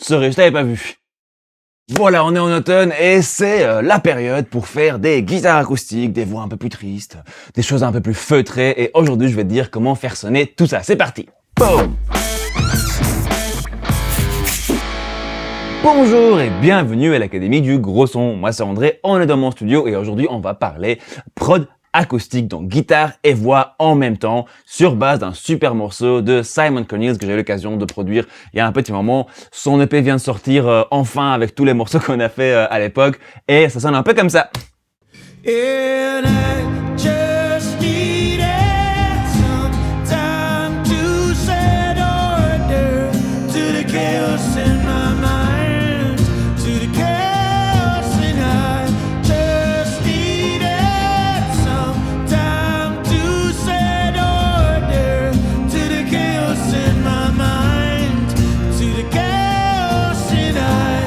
je t'avais pas vu. Voilà, on est en automne et c'est la période pour faire des guitares acoustiques, des voix un peu plus tristes, des choses un peu plus feutrées. Et aujourd'hui, je vais te dire comment faire sonner tout ça. C'est parti. Boom! Bonjour et bienvenue à l'Académie du Gros Son. Moi c'est André, on est dans mon studio et aujourd'hui on va parler prod acoustique, donc guitare et voix en même temps, sur base d'un super morceau de Simon Cornels que j'ai eu l'occasion de produire il y a un petit moment. Son EP vient de sortir enfin avec tous les morceaux qu'on a fait à l'époque et ça sonne un peu comme ça.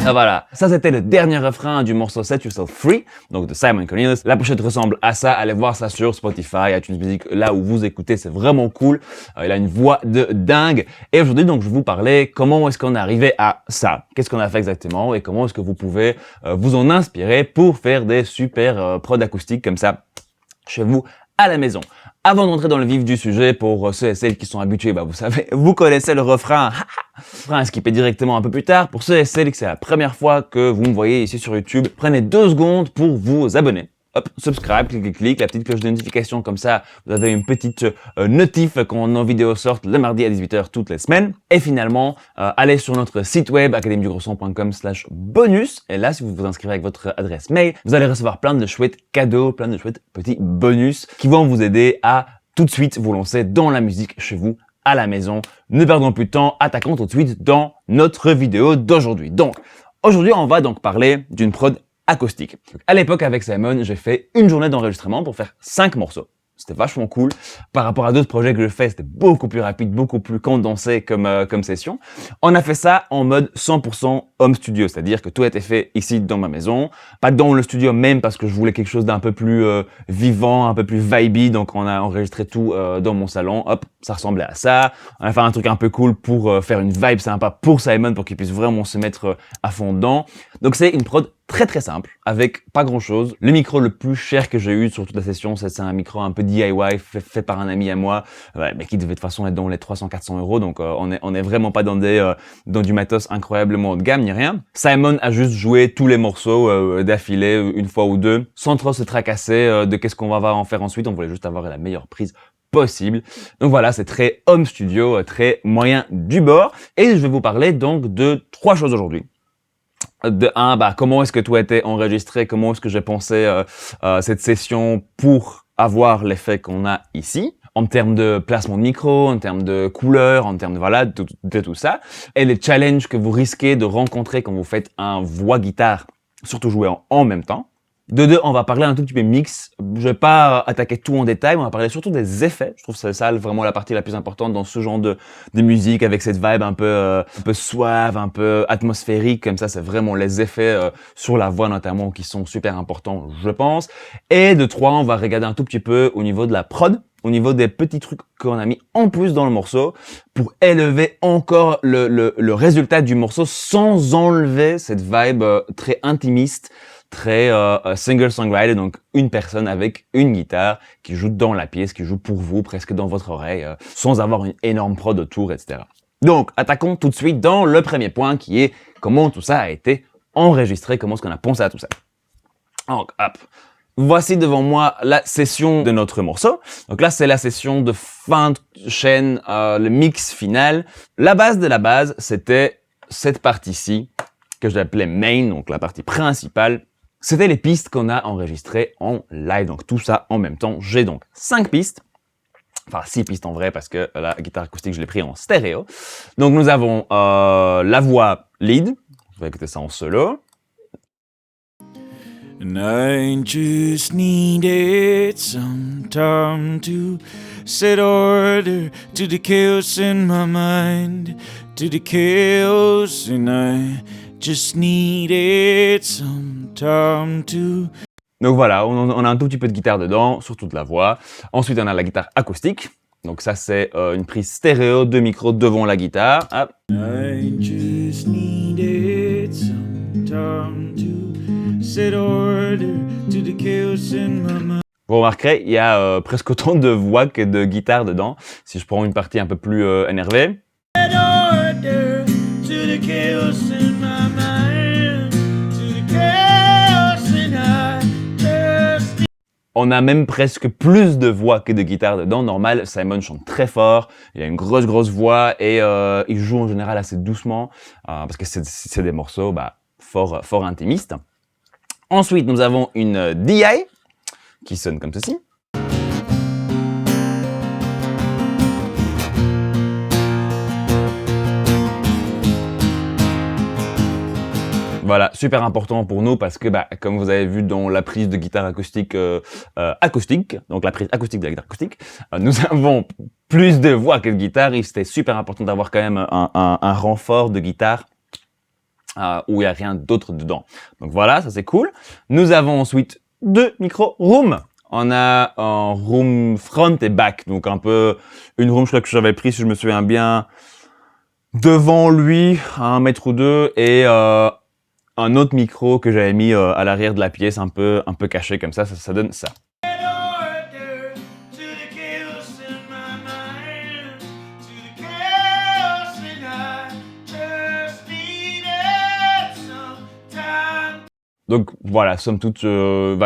Ah, voilà, ça c'était le dernier refrain du morceau Set Yourself Free, donc de Simon Cornels. La pochette ressemble à ça, allez voir ça sur Spotify, iTunes Music, là où vous écoutez, c'est vraiment cool. Il a une voix de dingue. Et aujourd'hui, donc, je vais vous parler comment est-ce qu'on est arrivé à ça, qu'est-ce qu'on a fait exactement et comment est-ce que vous pouvez vous en inspirer pour faire des super prods acoustiques comme ça chez vous à la maison. Avant d'entrer dans le vif du sujet, pour ceux et celles qui sont habitués, vous savez, vous connaissez le refrain. Refrain à skipper directement un peu plus tard. Pour ceux et celles que c'est la première fois que vous me voyez ici sur YouTube, prenez 2 secondes pour vous abonner. Hop, subscribe, clic, la petite cloche de notification, comme ça, vous avez une petite notif quand nos vidéos sortent le mardi à 18h toutes les semaines. Et finalement, allez sur notre site web, academiedugrosson.com/bonus. Et là, si vous vous inscrivez avec votre adresse mail, vous allez recevoir plein de chouettes cadeaux, plein de chouettes petits bonus qui vont vous aider à tout de suite vous lancer dans la musique chez vous, à la maison. Ne perdons plus de temps, attaquons tout de suite dans notre vidéo d'aujourd'hui. Donc, aujourd'hui, on va donc parler d'une prod acoustique. À l'époque, avec Simon, j'ai fait une journée d'enregistrement pour faire 5 morceaux. C'était vachement cool. Par rapport à d'autres projets que je fais, c'était beaucoup plus rapide, beaucoup plus condensé comme session. On a fait ça en mode 100% home studio, c'est-à-dire que tout a été fait ici dans ma maison, pas dans le studio même parce que je voulais quelque chose d'un peu plus vivant, un peu plus vibey, donc on a enregistré tout dans mon salon. Hop, ça ressemblait à ça. On a fait un truc un peu cool pour faire une vibe sympa pour Simon, pour qu'il puisse vraiment se mettre à fond dedans. Donc c'est une prod très simple, avec pas grand chose. Le micro le plus cher que j'ai eu sur toute la session, c'est un micro un peu DIY fait par un ami à moi, mais qui devait de toute façon être dans les 300-400 euros, donc on est vraiment pas dans du matos incroyablement haut de gamme ni rien. Simon a juste joué tous les morceaux d'affilée une fois ou deux, sans trop se tracasser de qu'est-ce qu'on va en faire ensuite. On voulait juste avoir la meilleure prise possible. Donc voilà, c'est très home studio, très moyen du bord. Et je vais vous parler donc de 3 choses aujourd'hui. De 1, comment est-ce que tout a été enregistré, comment est-ce que j'ai pensé cette session pour avoir l'effet qu'on a ici, en termes de placement de micro, en termes de couleur, en termes de tout ça, et les challenges que vous risquez de rencontrer quand vous faites un voix-guitare, surtout jouer en même temps. De 2, on va parler un tout petit peu mix. Je vais pas attaquer tout en détail, mais on va parler surtout des effets. Je trouve que c'est ça vraiment la partie la plus importante dans ce genre de musique, avec cette vibe un peu suave, un peu atmosphérique, comme ça. C'est vraiment les effets sur la voix notamment qui sont super importants, je pense. Et de 3, on va regarder un tout petit peu au niveau de la prod, au niveau des petits trucs qu'on a mis en plus dans le morceau pour élever encore le résultat du morceau sans enlever cette vibe très intimiste, très singer-songwriter, donc une personne avec une guitare qui joue dans la pièce, qui joue pour vous, presque dans votre oreille, sans avoir une énorme prod autour, etc. Donc, attaquons tout de suite dans le premier point qui est comment tout ça a été enregistré, comment est-ce qu'on a pensé à tout ça. Donc, hop. Voici devant moi la session de notre morceau. Donc là, c'est la session de fin de chaîne, le mix final. La base de la base, c'était cette partie-ci, que j'appelais main, donc la partie principale. C'était les pistes qu'on a enregistrées en live, donc tout ça en même temps. J'ai donc 5 pistes, enfin 6 pistes en vrai, parce que la guitare acoustique, je l'ai pris en stéréo. Donc nous avons la voix lead, je vais écouter ça en solo. And I just needed some time to set order to the chaos in my mind, to the chaos, and I just needed some time to... Donc voilà, on a un tout petit peu de guitare dedans, surtout de la voix. Ensuite, on a la guitare acoustique. Donc ça, c'est une prise stéréo, 2 micros devant la guitare. Hop. I just needed some time to set order to the chaos in my mind. Vous remarquerez, il y a presque autant de voix que de guitare dedans. Si je prends une partie un peu plus énervée. Set order to the chaos in my mind, to the chaos and I just need. On a même presque plus de voix que de guitare dedans. Normal, Simon chante très fort, il a une grosse voix et il joue en général assez doucement parce que c'est des morceaux fort intimistes. Ensuite, nous avons une DI qui sonne comme ceci. Voilà, super important pour nous parce que, comme vous avez vu dans la prise de guitare acoustique, donc la prise acoustique de la guitare acoustique, nous avons plus de voix que de guitare et c'était super important d'avoir quand même un renfort de guitare où il n'y a rien d'autre dedans. Donc voilà, ça c'est cool. Nous avons ensuite 2 micros room. On a un room front et back, donc un peu une room, je crois que j'avais pris, si je me souviens bien, devant lui, à 1 mètre ou 2, et un autre micro que j'avais mis à l'arrière de la pièce, un peu caché comme ça donne ça. Set order to the chaos in my mind, to the chaos and I just needed some time. Donc voilà, somme toute,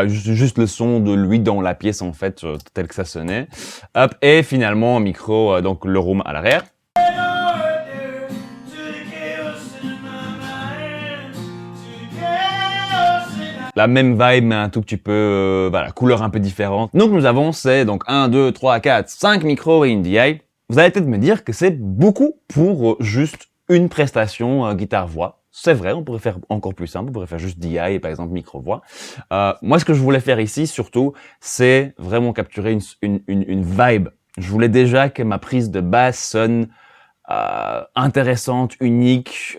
juste le son de lui dans la pièce en fait, tel que ça sonnait. Hop, et finalement un micro, donc le room à l'arrière. Set order to the chaos in my mind, to the chaos and I. La même vibe, mais un tout petit peu, couleur un peu différente. Donc nous avons, c'est donc 1, 2, 3, 4, 5 micros et une DI. Vous allez peut-être me dire que c'est beaucoup pour juste une prestation guitare-voix. C'est vrai, on pourrait faire encore plus simple, on pourrait faire juste DI et par exemple micro-voix. Moi, ce que je voulais faire ici, surtout, c'est vraiment capturer une vibe. Je voulais déjà que ma prise de basse sonne intéressante, unique,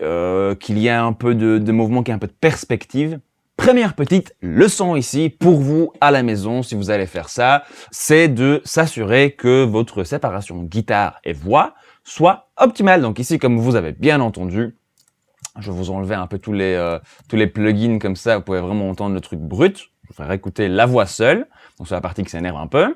qu'il y ait un peu de mouvement, qu'il y ait un peu de perspective. Première petite leçon ici pour vous à la maison, si vous allez faire ça, c'est de s'assurer que votre séparation guitare et voix soit optimale. Donc ici, comme vous avez bien entendu, je vais vous enlever un peu tous les plugins comme ça, vous pouvez vraiment entendre le truc brut. Je vais faire écouter la voix seule, donc c'est la partie qui s'énerve un peu.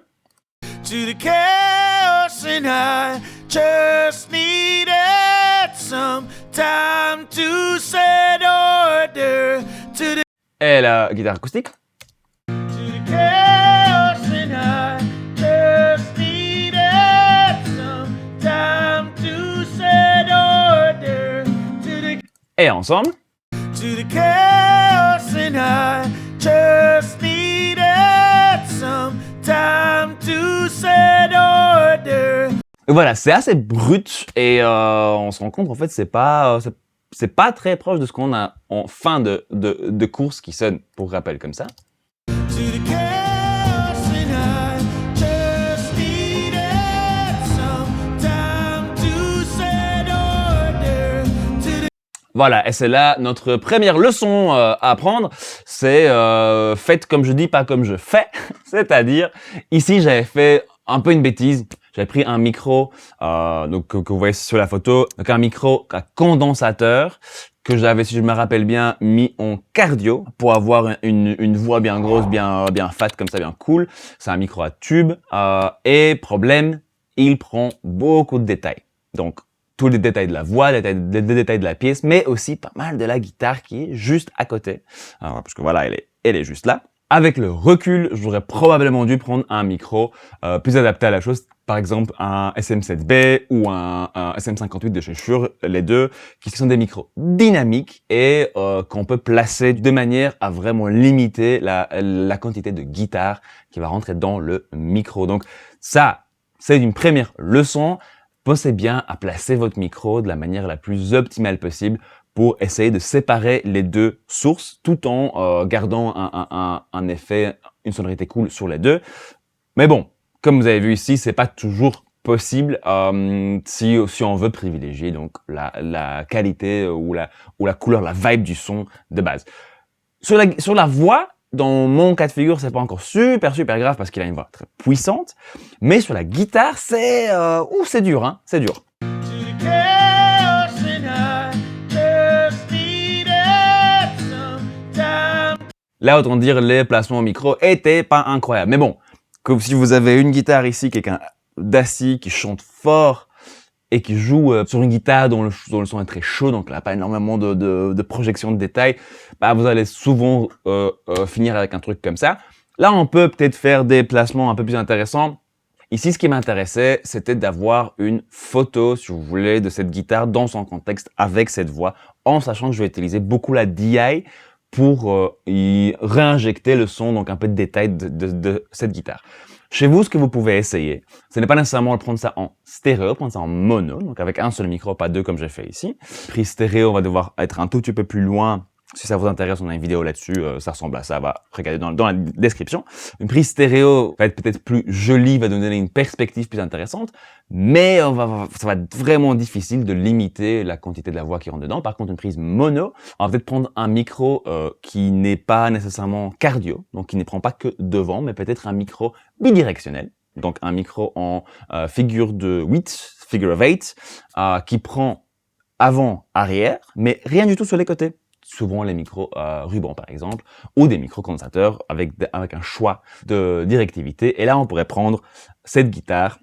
To the chaos and I just needed some time to set order to the Et la guitare acoustique. chaos and I just needed some time to set order to the Et ensemble. to the chaos and I just needed some time to set order. Et voilà, c'est assez brut et on se rend compte en fait c'est pas très proche de ce qu'on a en fin de course qui sonne pour rappel comme ça. To the chaos and I just needed some time to set order to the. Voilà, et c'est là notre première leçon à apprendre, c'est faites comme je dis, pas comme je fais. C'est-à-dire, ici j'avais fait un peu une bêtise. J'avais pris un micro, donc que vous voyez sur la photo, donc un micro à condensateur que j'avais, si je me rappelle bien, mis en cardio pour avoir une voix bien grosse, bien fat comme ça, bien cool. C'est un micro à tube et problème, il prend beaucoup de détails. Donc tous les détails de la voix, les détails de la pièce, mais aussi pas mal de la guitare qui est juste à côté. Alors, parce que voilà, elle est juste là. Avec le recul, j'aurais probablement dû prendre un micro plus adapté à la chose, par exemple un SM7B ou un SM58 de chez Shure, les deux, qui sont des micros dynamiques et qu'on peut placer de manière à vraiment limiter la quantité de guitare qui va rentrer dans le micro. Donc ça, c'est une première leçon. Pensez bien à placer votre micro de la manière la plus optimale possible pour essayer de séparer les deux sources tout en gardant un effet, une sonorité cool sur les deux. Mais bon, comme vous avez vu ici, c'est pas toujours possible si on veut privilégier donc la qualité ou la couleur, la vibe du son de base. Sur la voix, dans mon cas de figure, c'est pas encore super grave parce qu'il a une voix très puissante. Mais sur la guitare, c'est dur, hein, c'est dur. Là, autant dire, les placements au micro étaient pas incroyables. Mais bon, comme si vous avez une guitare ici, quelqu'un d'assis qui chante fort et qui joue sur une guitare dont le son est très chaud, donc là, pas énormément de projection de détails, bah, vous allez souvent finir avec un truc comme ça. Là, on peut peut-être faire des placements un peu plus intéressants. Ici, ce qui m'intéressait, c'était d'avoir une photo, si vous voulez, de cette guitare dans son contexte avec cette voix, en sachant que je vais utiliser beaucoup la DI pour y réinjecter le son, donc un peu de détails de cette guitare. Chez vous, ce que vous pouvez essayer, ce n'est pas nécessairement de prendre ça en stéréo, prendre ça en mono, donc avec un seul micro, pas deux comme j'ai fait ici. Prise stéréo, on va devoir être un tout petit peu plus loin. Si ça vous intéresse, on a une vidéo là-dessus, ça ressemble à ça, va regarder dans la description. Une prise stéréo va être peut-être plus jolie, va nous donner une perspective plus intéressante, mais ça va être vraiment difficile de limiter la quantité de la voix qui rentre dedans. Par contre, une prise mono, on va peut-être prendre un micro qui n'est pas nécessairement cardio, donc qui ne prend pas que devant, mais peut-être un micro bidirectionnel, donc un micro en figure of 8, qui prend avant, arrière, mais rien du tout sur les côtés. Souvent les micros ruban par exemple, ou des micros condensateurs avec un choix de directivité. Et là, on pourrait prendre cette guitare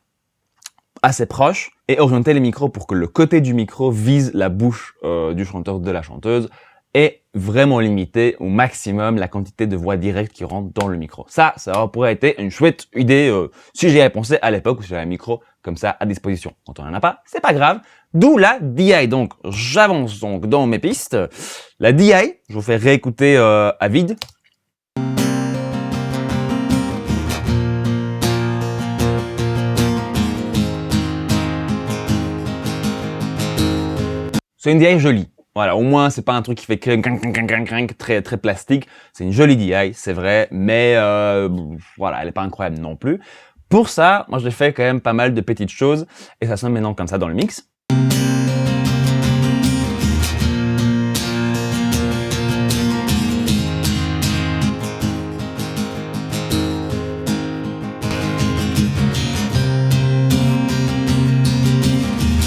assez proche et orienter les micros pour que le côté du micro vise la bouche du chanteur, de la chanteuse, et vraiment limiter au maximum la quantité de voix directe qui rentre dans le micro. Ça pourrait être une chouette idée si j'y avais pensé à l'époque où j'avais un micro comme ça à disposition. Quand on n'en a pas, c'est pas grave. D'où la DI. Donc, j'avance donc dans mes pistes. La DI, je vous fais réécouter à vide. C'est une DI jolie. Voilà, au moins, c'est pas un truc qui fait très plastique. C'est une jolie DI, c'est vrai, mais voilà, elle est pas incroyable non plus. Pour ça, moi, j'ai fait quand même pas mal de petites choses, et ça sonne maintenant comme ça dans le mix.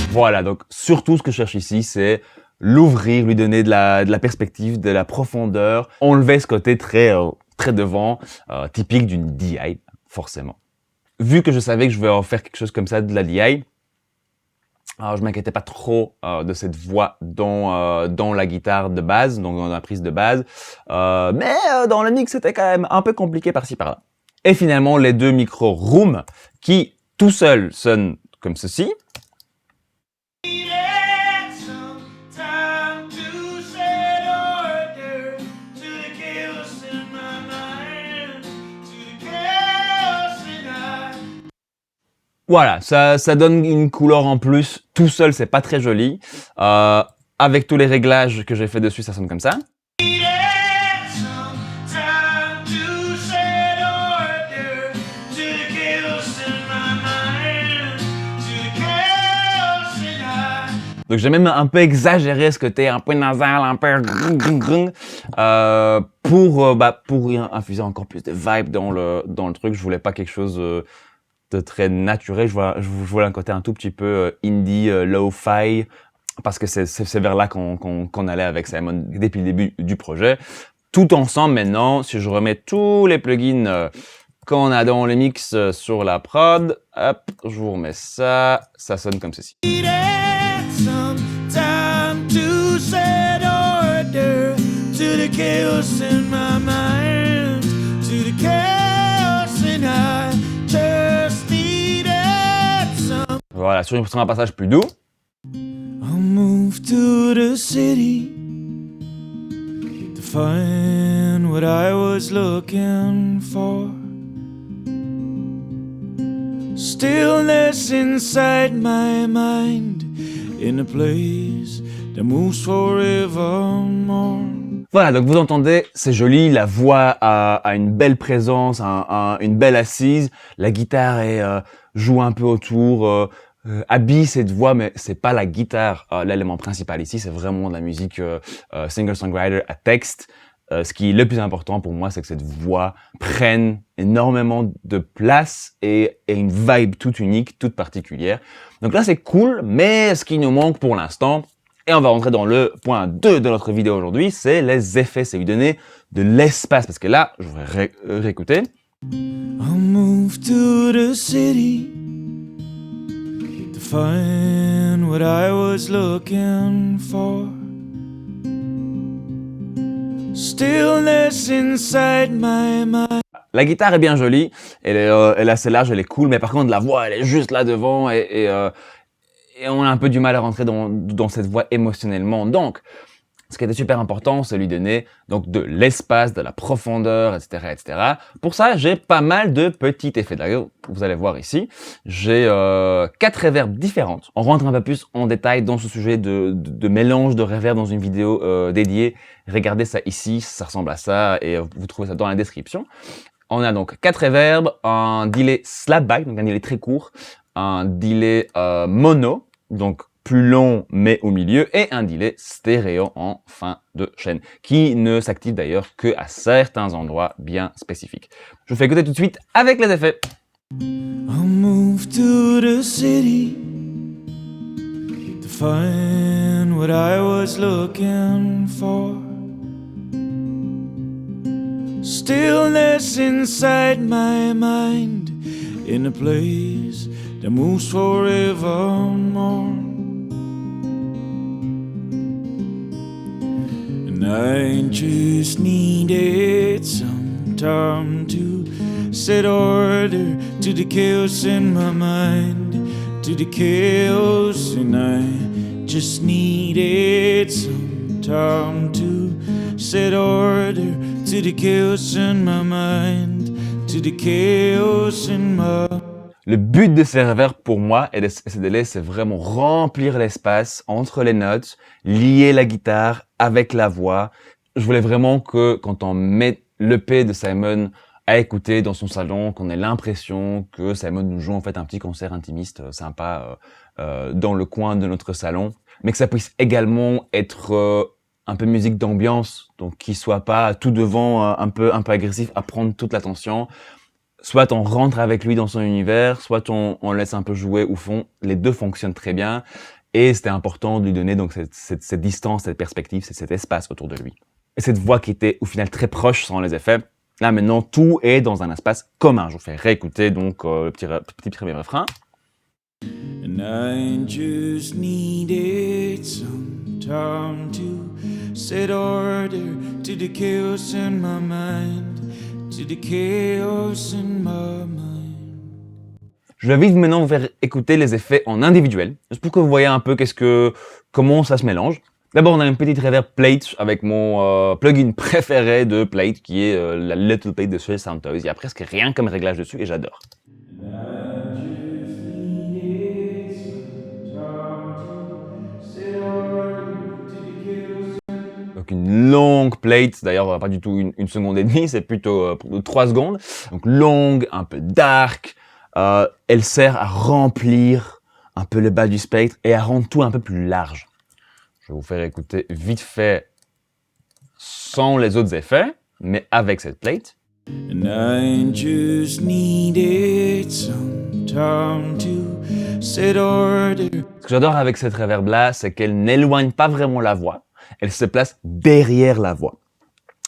Voilà, donc surtout ce que je cherche ici, c'est l'ouvrir, lui donner de la perspective, de la profondeur, enlever ce côté très devant, typique d'une DI, forcément. Vu que je savais que je vais en faire quelque chose comme ça de la DI, je m'inquiétais pas trop de cette voix dans la guitare de base, donc dans la prise de base, mais dans le mix c'était quand même un peu compliqué par-ci par-là. Et finalement les deux micros room qui tout seuls sonnent comme ceci. Voilà, ça donne une couleur en plus. Tout seul, c'est pas très joli. Avec tous les réglages que j'ai fait dessus, ça sonne comme ça. Donc j'ai même un peu exagéré ce côté un peu nasal, un peu pour infuser encore plus de vibe dans le truc. Je voulais pas quelque chose de très naturel. Je voulais un côté un tout petit peu indie, lo-fi, parce que c'est vers là qu'on allait avec Simon depuis le début du projet. Tout ensemble maintenant, si je remets tous les plugins qu'on a dans le mix sur la prod, hop, je vous remets ça, ça sonne comme ceci. Voilà, sur un passage plus doux. I'll move to the city to find what I was looking for. Stillness inside my mind in a place that moves forevermore. Voilà, donc vous entendez, c'est joli, la voix a une belle présence, une belle assise, la guitare joue un peu autour, habille cette voix, mais c'est pas la guitare l'élément principal ici, c'est vraiment de la musique singer-songwriter à texte. Ce qui est le plus important pour moi, c'est que cette voix prenne énormément de place et une vibe toute unique, toute particulière. Donc là, c'est cool, mais ce qui nous manque pour l'instant, et on va rentrer dans le point 2 de notre vidéo aujourd'hui, c'est les effets, c'est lui donner de l'espace. Parce que là, je voudrais réécouter. I'll move to the city to find what I was looking for. Stillness inside my mind. La guitare est bien jolie, elle est assez large, elle est cool, mais par contre la voix, elle est juste là devant et on a un peu du mal à rentrer dans cette voix émotionnellement. Donc, ce qui était super important, c'est lui donner donc de l'espace, de la profondeur, etc., etc. Pour ça, j'ai pas mal de petits effets. D'ailleurs, vous allez voir ici, j'ai 4 reverbs différentes. On rentre un peu plus en détail dans ce sujet de mélange de reverb dans une vidéo dédiée. Regardez ça ici, ça ressemble à ça et vous trouvez ça dans la description. On a donc 4 reverbs, un delay slapback, donc un delay très court, un delay mono, donc plus long mais au milieu, et un delay stéréo en fin de chaîne, qui ne s'active d'ailleurs que à certains endroits bien spécifiques. Je vous fais écouter tout de suite avec les effets. I'll move to the city to find what I was looking for. Stillness inside my mind in a place that moves forevermore. And I just needed some time to set order to the chaos in my mind, to the chaos, and I just needed some time to set order to the chaos in my mind, to the chaos in my... Le but de ces reverbs pour moi et de ces délais, c'est vraiment remplir l'espace entre les notes, lier la guitare avec la voix. Je voulais vraiment que quand on met l'EP de Simon à écouter dans son salon, qu'on ait l'impression que Simon nous joue en fait un petit concert intimiste sympa dans le coin de notre salon, mais que ça puisse également être un peu musique d'ambiance, donc qu'il soit pas tout devant un peu agressif à prendre toute l'attention. Soit on rentre avec lui dans son univers, soit on laisse un peu jouer au fond. Les deux fonctionnent très bien. Et c'était important de lui donner donc cette distance, cette perspective, cet espace autour de lui. Et cette voix qui était au final très proche sans les effets, là maintenant tout est dans un espace commun. Je vous fais réécouter donc le petit premier refrain. And I just needed some time to set order to the chaos in my mind, to the chaos in my mind. Je vais vite maintenant vous faire écouter les effets en individuel, juste pour que vous voyez un peu comment ça se mélange. D'abord, on a une petite reverb plate avec mon plugin préféré de plate, qui est la Little Plate de chez Soundtoys. Il n'y a presque rien comme réglage dessus et j'adore. Donc une longue plate, d'ailleurs pas du tout une seconde et demie, c'est plutôt 3 secondes. Donc longue, un peu dark, elle sert à remplir un peu le bas du spectre et à rendre tout un peu plus large. Je vais vous faire écouter vite fait sans les autres effets, mais avec cette plate. And I just needed some time to set order. Ce que j'adore avec cette reverb là, c'est qu'elle n'éloigne pas vraiment la voix, elle se place derrière la voix.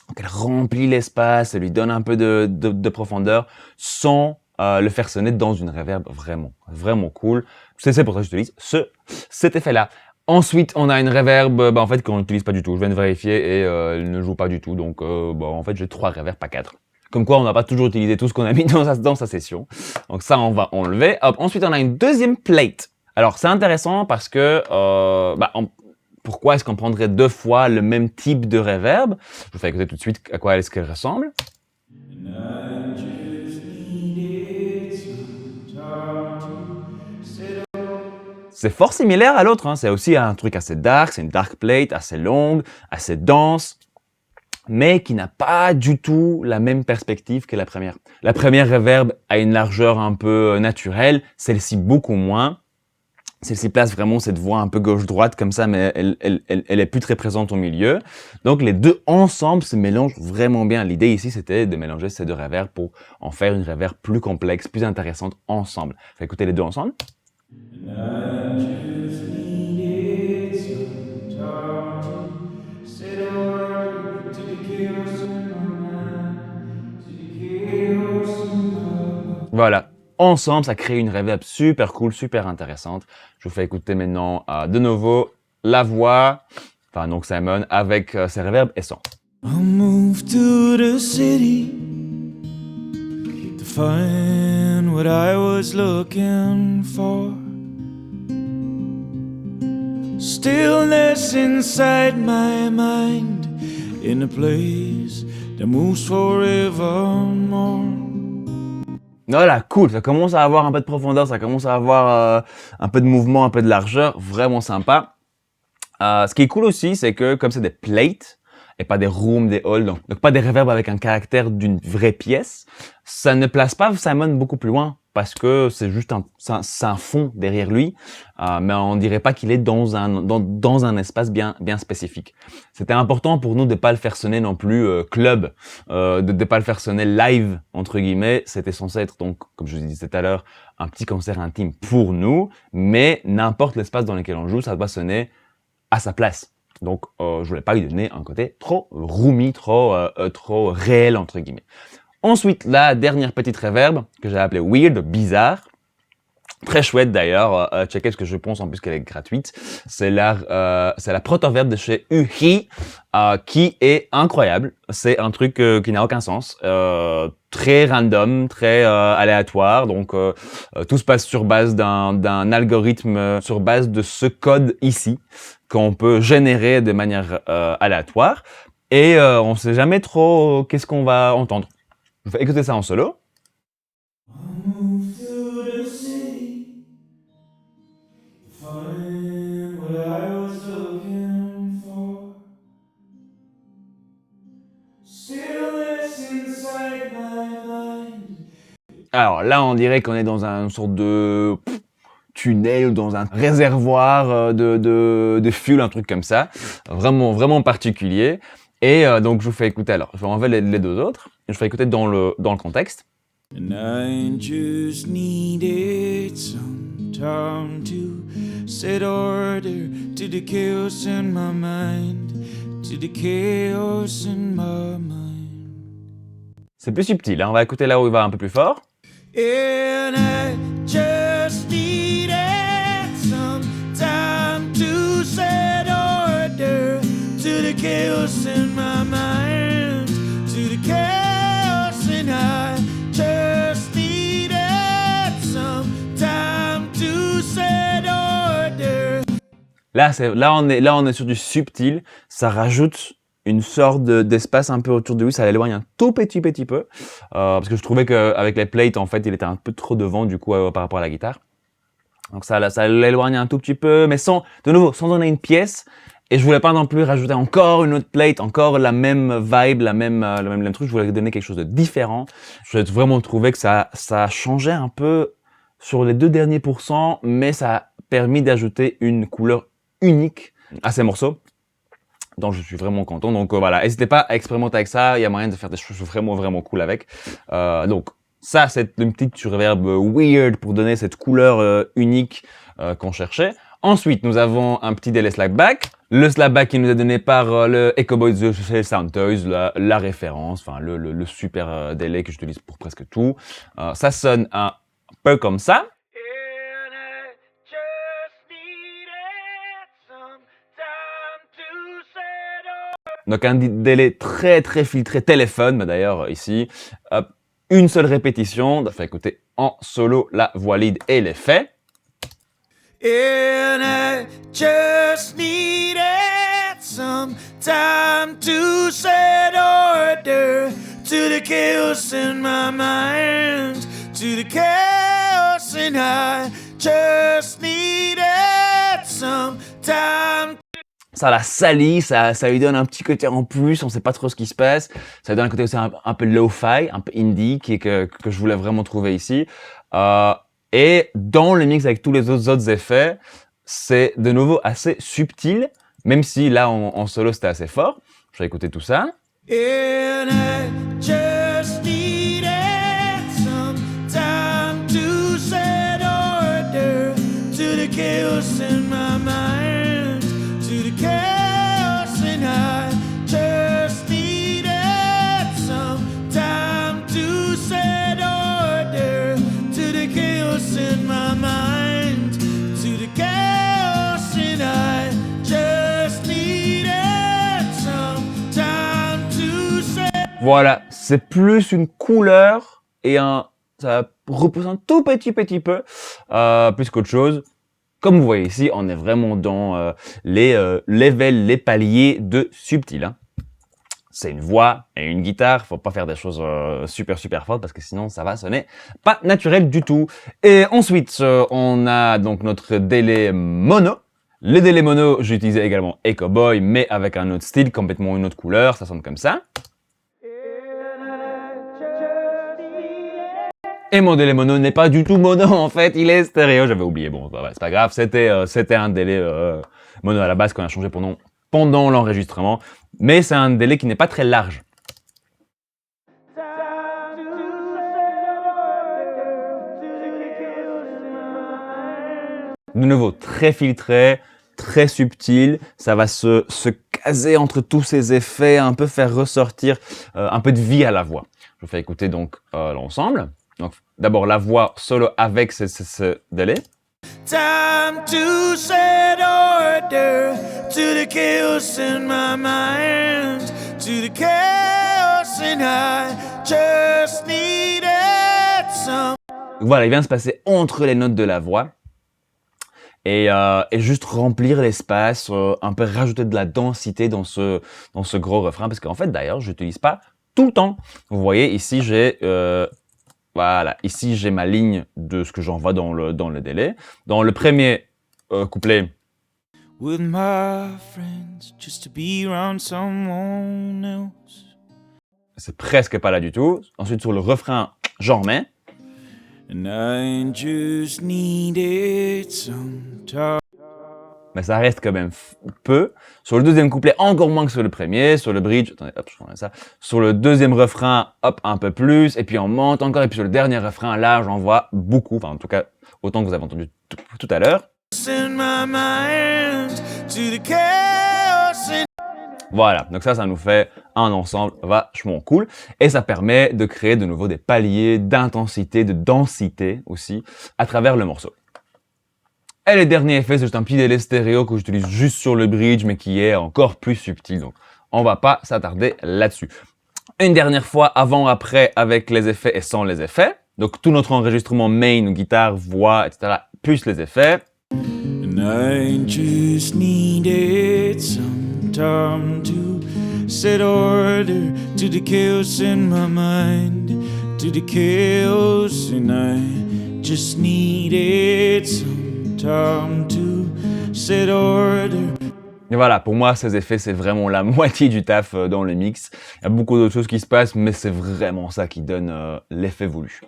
Donc elle remplit l'espace, elle lui donne un peu de profondeur sans le faire sonner dans une reverb vraiment cool. C'est pour ça que j'utilise cet effet là. Ensuite, on a une reverb en fait qu'on n'utilise pas du tout. Je viens de vérifier et elle ne joue pas du tout. Donc en fait, j'ai 3 reverbs, pas 4. Comme quoi, on n'a pas toujours utilisé tout ce qu'on a mis dans sa session. Donc ça, on va enlever. Hop. Ensuite, on a une deuxième plate. Alors, c'est intéressant parce que pourquoi est-ce qu'on prendrait 2 fois le même type de reverb? Je vous fais écouter tout de suite à quoi est-ce qu'elle ressemble. C'est fort similaire à l'autre, hein. C'est aussi un truc assez dark, c'est une dark plate, assez longue, assez dense, mais qui n'a pas du tout la même perspective que la première. La première reverb a une largeur un peu naturelle, celle-ci beaucoup moins. Celle-ci place vraiment cette voix un peu gauche-droite comme ça, mais elle est plus très présente au milieu. Donc les deux ensemble se mélangent vraiment bien. L'idée ici, c'était de mélanger ces deux reverbs pour en faire une reverb plus complexe, plus intéressante ensemble. Fait écouter les deux ensemble. Voilà. Ensemble, ça crée une reverb super cool, super intéressante. Je vous fais écouter maintenant de nouveau la voix, enfin donc Simon, avec ses reverbs et son. I moved to the city to find what I was looking for. Stillness inside my mind in a place that moves forevermore. Voilà, cool, ça commence à avoir un peu de profondeur, ça commence à avoir un peu de mouvement, un peu de largeur, vraiment sympa. Ce qui est cool aussi, c'est que comme c'est des plates et pas des rooms, des halls, donc pas des reverbs avec un caractère d'une vraie pièce, ça ne place pas Simon beaucoup plus loin parce que c'est juste un fond derrière lui, mais on dirait pas qu'il est dans un espace bien spécifique. C'était important pour nous de pas le faire sonner non plus club, de pas le faire sonner live entre guillemets. C'était censé être donc, comme je vous disais tout à l'heure, un petit concert intime pour nous, mais n'importe l'espace dans lequel on joue, ça doit sonner à sa place. Donc, je voulais pas lui donner un côté trop roomy, trop réel entre guillemets. Ensuite, la dernière petite reverb que j'ai appelée weird, bizarre. Très chouette d'ailleurs, checkez ce que je pense en plus qu'elle est gratuite. C'est la proto-verb de chez Uhi qui est incroyable. C'est un truc qui n'a aucun sens, très random, très aléatoire. Donc tout se passe sur base d'un algorithme, sur base de ce code ici qu'on peut générer de manière aléatoire. Et on sait jamais trop qu'est-ce qu'on va entendre. Je vais écouter ça en solo. Alors là, on dirait qu'on est dans une sorte de tunnel ou dans un réservoir de fuel, un truc comme ça. Vraiment particulier. Et donc, je vous fais écouter. Alors, je vais enlever les deux autres. Je vous fais écouter dans le contexte. And I just needed some time to set order to the chaos in my mind, to the chaos in my mind. C'est plus subtil, hein. On va écouter là où il va un peu plus fort. And I just needed some time to set order to the chaos in my mind, to the chaos in I just needed some time to set order. Là, on est sur du subtil. Ça rajoute une sorte d'espace un peu autour de lui, ça l'éloigne un tout petit peu, parce que je trouvais qu'avec les plates, en fait, il était un peu trop devant, du coup, par rapport à la guitare. Donc ça l'éloigne un tout petit peu, mais sans donner une pièce, et je voulais pas non plus rajouter encore une autre plate, encore la même vibe, le même truc, je voulais donner quelque chose de différent. Je voulais vraiment trouver que ça changeait un peu sur les 2 derniers pourcents, mais ça a permis d'ajouter une couleur unique à ces morceaux. Donc je suis vraiment content. Donc voilà, n'hésitez pas à expérimenter avec ça. Il y a moyen de faire des choses vraiment cool avec. Donc ça, c'est une petite reverb weird pour donner cette couleur unique qu'on cherchait. Ensuite, nous avons un petit délai slapback. Le slapback qui nous est donné par le Echo Boy de chez Sound Toys, la référence, enfin le super délai que j'utilise pour presque tout. Ça sonne un peu comme ça. Donc un délai très filtré téléphone, mais d'ailleurs ici, hop, une seule répétition. On va écouter en solo la voix lead et l'effet. And I just needed some time to set order to the chaos in my mind, to the chaos and I just needed some time. Ça la salit, ça lui donne un petit côté en plus, on sait pas trop ce qui se passe. Ça lui donne un côté aussi un peu lo-fi, un peu indie, que je voulais vraiment trouver ici. Et dans le mix avec tous les autres effets, c'est de nouveau assez subtil, même si là en solo c'était assez fort. Je vais écouter tout ça. And I just needed some time to set order to the chaos in my mind, to the chaos, and I just needed some time to set order to the chaos in my mind, to the chaos, and I just needed some time to set. Voilà, c'est plus une couleur et ça repousse un tout petit peu, plus qu'autre chose. Comme vous voyez ici, on est vraiment dans les levels, les paliers de subtil. Hein. C'est une voix et une guitare, faut pas faire des choses super fortes parce que sinon ça va sonner pas naturel du tout. Et ensuite, on a donc notre délai mono. Le délai mono, j'ai utilisé également Echo Boy, mais avec un autre style, complètement une autre couleur, ça sonne comme ça. Et mon délai mono n'est pas du tout mono en fait, il est stéréo, j'avais oublié, bon c'est pas grave, c'était un délai mono à la base qu'on a changé pendant l'enregistrement, mais c'est un délai qui n'est pas très large. De nouveau, très filtré, très subtil, ça va se caser entre tous ces effets, un peu faire ressortir un peu de vie à la voix. Je vous fais écouter donc l'ensemble. Donc d'abord la voix solo avec ce délai. Time to set order to the chaos in my mind, to the chaos, and I just needed some. Donc voilà, il vient se passer entre les notes de la voix et juste remplir l'espace, un peu rajouter de la densité dans ce gros refrain, parce qu'en fait d'ailleurs je n'utilise pas tout le temps. Vous voyez ici j'ai voilà, ici j'ai ma ligne de ce que j'envoie dans le délai. Dans le premier couplet, With my friends, just to be around someone else. c'est presque pas là du tout. Ensuite sur le refrain, j'en remets. And I just needed some time. Mais ça reste quand même peu. Sur le deuxième couplet, encore moins que sur le premier. Sur le bridge, attendez, hop, je remets ça. Sur le deuxième refrain, hop, un peu plus. Et puis on monte encore. Et puis sur le dernier refrain, là, j'en vois beaucoup. Enfin, en tout cas, autant que vous avez entendu tout à l'heure. In my mind, to the chaos in. Voilà, donc ça nous fait un ensemble vachement cool. Et ça permet de créer de nouveau des paliers d'intensité, de densité aussi, à travers le morceau. Et le dernier effet, c'est juste un petit délai stéréo que j'utilise juste sur le bridge, mais qui est encore plus subtil. Donc, on va pas s'attarder là-dessus. Une dernière fois, avant, après, avec les effets et sans les effets. Donc, tout notre enregistrement main, guitare, voix, etc., plus les effets. And I just needed some time to set order to the chaos in my mind, to the chaos, and I just needed some time to set order. Et voilà, pour moi, ces effets, c'est vraiment la moitié du taf dans le mix. Il y a beaucoup d'autres choses qui se passent, mais c'est vraiment ça qui donne l'effet voulu.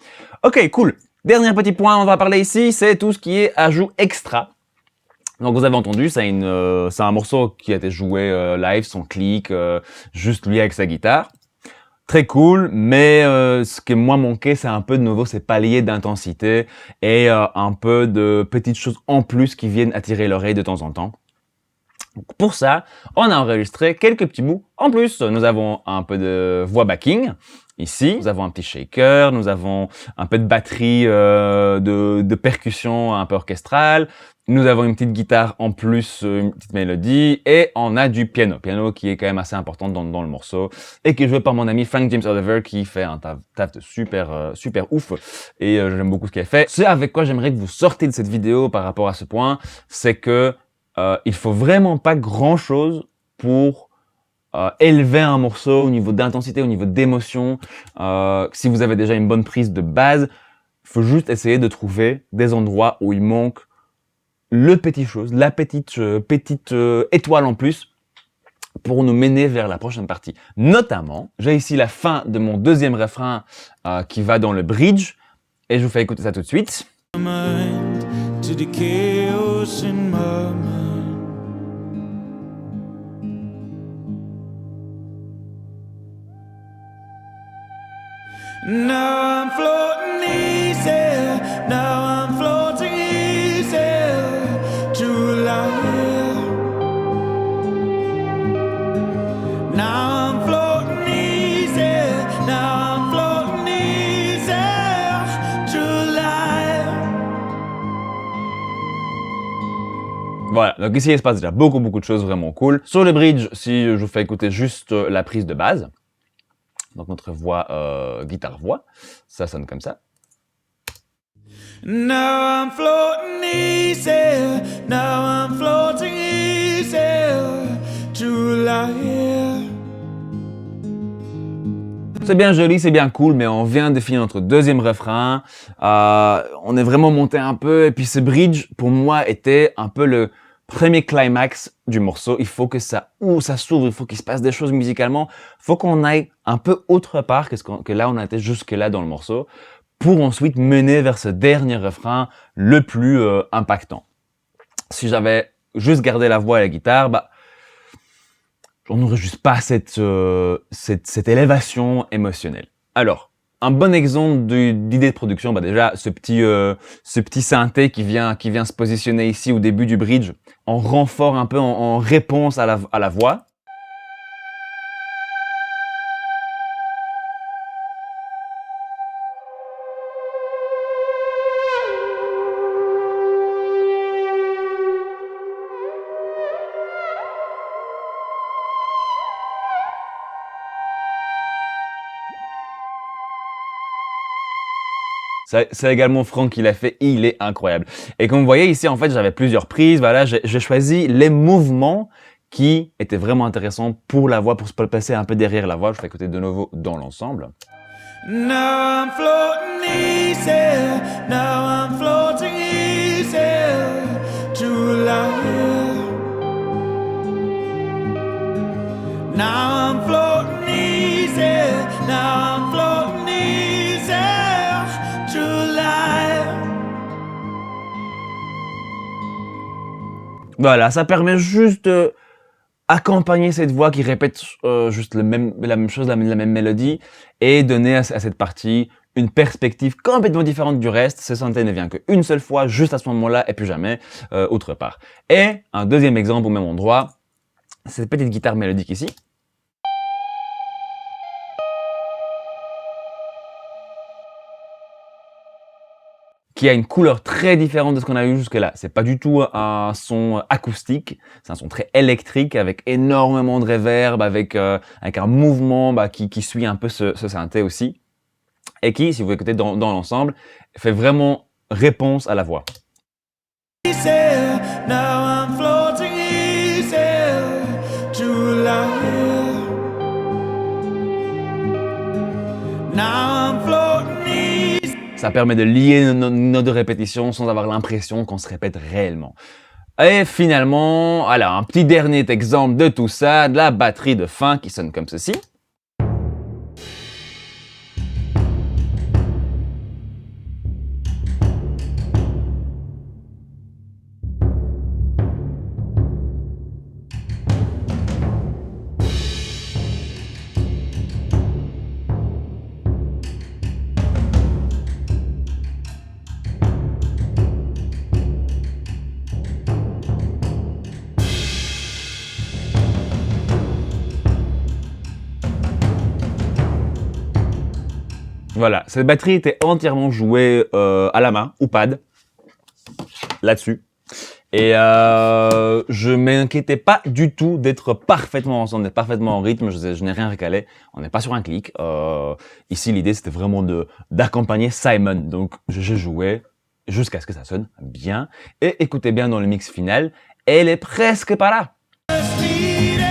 Ok, cool. Dernier petit point, on va parler ici, c'est tout ce qui est ajout extra. Donc vous avez entendu, c'est un morceau qui a été joué live, sans clic, juste lui avec sa guitare. Très cool, mais ce qui moi manquait, c'est un peu de nouveau ces paliers d'intensité et un peu de petites choses en plus qui viennent attirer l'oreille de temps en temps. Donc pour ça, on a enregistré quelques petits bouts en plus. Nous avons un peu de voix backing. Ici, nous avons un petit shaker, nous avons un peu de batterie, de percussion un peu orchestrale. Nous avons une petite guitare en plus, une petite mélodie, et on a du piano. Piano qui est quand même assez important dans le morceau, et qui est joué par mon ami Frank James Oliver, qui fait un taf de super ouf, et j'aime beaucoup ce qu'il a fait. Ce avec quoi j'aimerais que vous sortez de cette vidéo par rapport à ce point, c'est que il faut vraiment pas grand-chose pour élever un morceau au niveau d'intensité, au niveau d'émotion. Si vous avez déjà une bonne prise de base, il faut juste essayer de trouver des endroits où il manque le petit chose, la petite étoile en plus pour nous mener vers la prochaine partie. Notamment, j'ai ici la fin de mon deuxième refrain qui va dans le bridge et je vous fais écouter ça tout de suite. mind, to the chaos in my mind. Now I'm floating easy, now I'm floating easy, true life. Now I'm floating easy, now I'm floating easy, true life. Voilà, donc ici il se passe déjà beaucoup de choses vraiment cool. Sur le bridge, si je vous fais écouter juste la prise de base, donc notre voix, guitare-voix, ça sonne comme ça. Now I'm floating easy, now I'm floating easy, true life. C'est bien joli, c'est bien cool, mais on vient de finir notre deuxième refrain. On est vraiment monté un peu, et puis ce bridge, pour moi, était un peu le premier climax du morceau. Il faut que ça s'ouvre, il faut qu'il se passe des choses musicalement. Il faut qu'on aille un peu autre part que là, on a été jusque-là dans le morceau, pour ensuite mener vers ce dernier refrain le plus impactant. Si j'avais juste gardé la voix et la guitare, on n'aurait juste pas cette élévation émotionnelle. Alors, un bon exemple d'idée de production, déjà ce petit synthé qui vient se positionner ici au début du bridge, en renfort un peu, en réponse à la voix. C'est également Franck qui l'a fait, il est incroyable. Et comme vous voyez ici, en fait, j'avais plusieurs prises. Voilà, j'ai choisi les mouvements qui étaient vraiment intéressants pour la voix, pour se placer un peu derrière la voix. Je fais écouter de nouveau dans l'ensemble. Now I'm floating easy, now I'm floating easy, true life. Now I'm floating easy, now I'm floating easy, true life. Voilà, ça permet juste de accompagner cette voix qui répète juste la même chose, la même mélodie, et donner à cette partie une perspective complètement différente du reste. Ce synthé ne vient qu'une seule fois, juste à ce moment-là, et plus jamais autre part. Et un deuxième exemple au même endroit, cette petite guitare mélodique ici. Qui a une couleur très différente de ce qu'on a eu jusque-là. C'est pas du tout un son acoustique, c'est un son très électrique avec énormément de reverb, avec un mouvement qui suit un peu ce synthé aussi, et qui, si vous écoutez dans l'ensemble, fait vraiment réponse à la voix. Easy, now I'm floating easy, true life. Now I'm floating easy. Ça permet de lier nos deux répétitions sans avoir l'impression qu'on se répète réellement. Et finalement, alors un petit dernier exemple de tout ça, de la batterie de fin qui sonne comme ceci. Voilà, cette batterie était entièrement jouée à la main, ou pad, là-dessus. Et je m'inquiétais pas du tout d'être parfaitement ensemble, d'être parfaitement en rythme, je n'ai rien recalé, on n'est pas sur un clic. Ici, l'idée, c'était vraiment d'accompagner Simon, donc je jouais jusqu'à ce que ça sonne bien. Et écoutez bien dans le mix final, elle est presque pas là. Just needed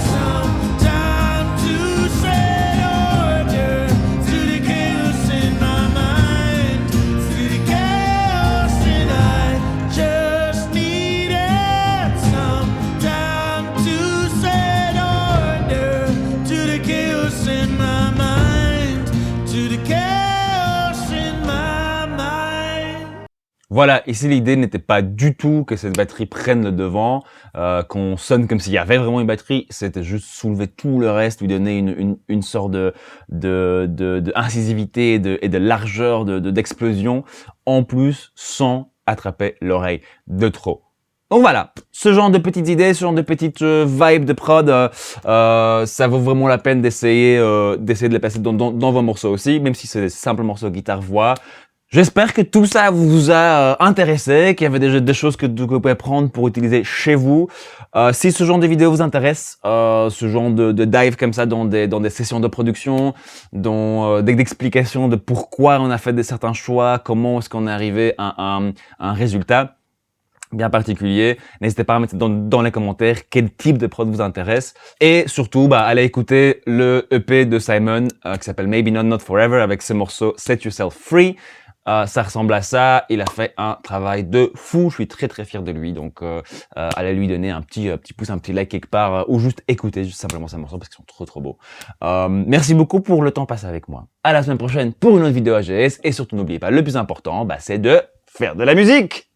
some time to set order to the chaos in my mind, to the chaos, and I just needed some time to set order to the chaos in my mind, to the chaos in my mind. Voilà, ici l'idée n'était pas du tout que cette batterie prenne le devant, qu'on sonne comme s'il y avait vraiment une batterie, c'était juste soulever tout le reste, lui donner une sorte de incisivité et de largeur, d'explosion, en plus sans attraper l'oreille de trop. Donc voilà, ce genre de petites idées, ce genre de petites vibes de prod, ça vaut vraiment la peine d'essayer de les passer dans vos morceaux aussi, même si c'est des simples morceaux guitare-voix. J'espère que tout ça vous a intéressé, qu'il y avait des choses que vous pouvez prendre pour utiliser chez vous. Si ce genre de vidéo vous intéresse, ce genre de dive comme ça dans des sessions de production, d'explications de pourquoi on a fait certains choix, comment est-ce qu'on est arrivé à un résultat bien particulier, n'hésitez pas à mettre dans les commentaires quel type de prod vous intéresse. Et surtout, allez écouter le EP de Simon qui s'appelle Maybe Not Forever avec ce morceau Set Yourself Free. Ça ressemble à ça, il a fait un travail de fou, je suis très fier de lui, donc allez lui donner un petit pouce, un petit like quelque part, ou juste écouter juste simplement ces morceaux parce qu'ils sont trop beaux. Merci beaucoup pour le temps passé avec moi. À la semaine prochaine pour une autre vidéo AGS, et surtout n'oubliez pas, le plus important, c'est de faire de la musique.